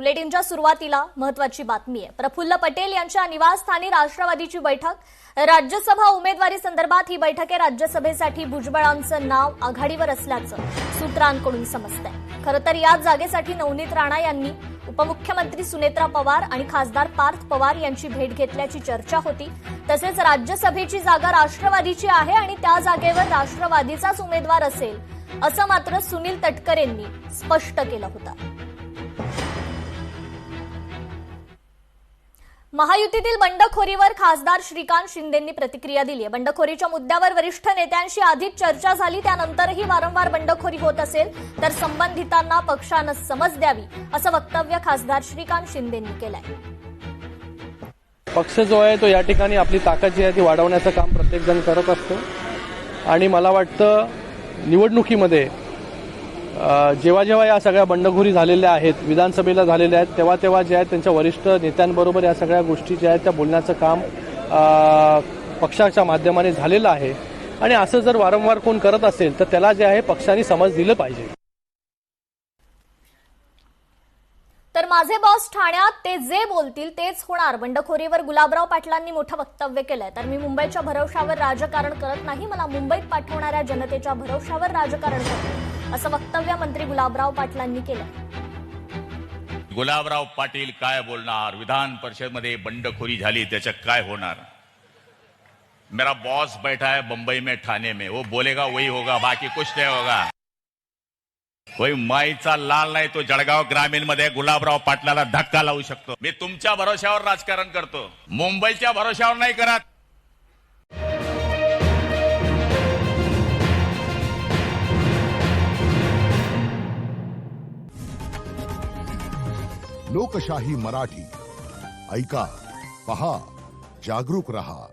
बुलेटिनच्या सुरुवातीला महत्त्वाची बातमी आहे। प्रफुल्ल पटेल यांच्या निवासस्थानी राष्ट्रवादीची बैठक। राज्यसभा उमेदवारी संदर्भात ही बैठक आहे। राज्यसभेसाठी भुजबळांचं नाव आघाडीवर असल्याचं सूत्रांकडून समजतंय। खरं तर याच जागेसाठी नवनीत राणा यांनी उपमुख्यमंत्री सुनेत्रा पवार आणि खासदार पार्थ पवार यांची भेट घेतल्याची चर्चा होती। तसेच राज्यसभेची जागा राष्ट्रवादीची आहे आणि त्या जागेवर राष्ट्रवादीचाच उमेदवार असेल असं मात्र सुनील तटकरेंनी स्पष्ट केलं होतं। महायुतीतील बंडखोरीवर खासदार श्रीकांत शिंदेंनी प्रतिक्रिया दिली आहे। बंडखोरीच्या मुद्द्यावर वरिष्ठ नेत्यांशी आधीच चर्चा झाली, त्यानंतरही वारंवार बंडखोरी होत असेल तर संबंधितांना पक्षानं समज द्यावी असं वक्तव्य खासदार श्रीकांत शिंदेंनी केलंय। पक्ष जो आहे तो या ठिकाणी आपली ताकद जी आहे ती वाढवण्याचं काम प्रत्येक जण करत असतो आणि मला वाटतं निवडणुकीमध्ये जेव्हा जेव्हा या सगळ्या बंडखोरी झालेल्या आहेत, विधानसभेला झालेल्या आहेत, तेव्हा तेव्हा जे आहेत त्यांच्या वरिष्ठ नेत्यांबरोबर या सगळ्या गोष्टी ज्या आहेत त्या बोलण्याचं काम पक्षाच्या माध्यमाने झालेलं आहे आणि असं जर वारंवार कोण करत असेल तर त्याला जे आहे पक्षाने समज दिलं पाहिजे। तर माझे बॉस ठाण्यात, ते जे बोलतील तेच होणार। बंडखोरीवर गुलाबराव पाटलांनी मोठं वक्तव्य केलंय। तर मी मुंबईच्या भरवशावर राजकारण करत नाही, मला मुंबईत पाठवणाऱ्या जनतेच्या भरवशावर राजकारण करतो असं वक्तव्य मंत्री गुलाबराव पाटलांनी केलं। गुलाबराव पाटील काय बोलणार, विधान परिषद मध्ये बंडखोरी झाली त्याचं काय होणार। मेरा बॉस बैठा है बंबई में, ठाणे में, वो बोलेगा वही होगा, बाकी कुछ नहीं होगा। कोई माईचा लाल नाही तो जळगाव ग्रामीण मध्ये गुलाबराव पाटलाला धक्का लावू शकतो। मी तुमच्या भरोश्यावर राजकारण करतो, मुंबईच्या भरोश्यावर नाही करत। लोकशाही मराठी ऐका, पहा, जागरूक रहा।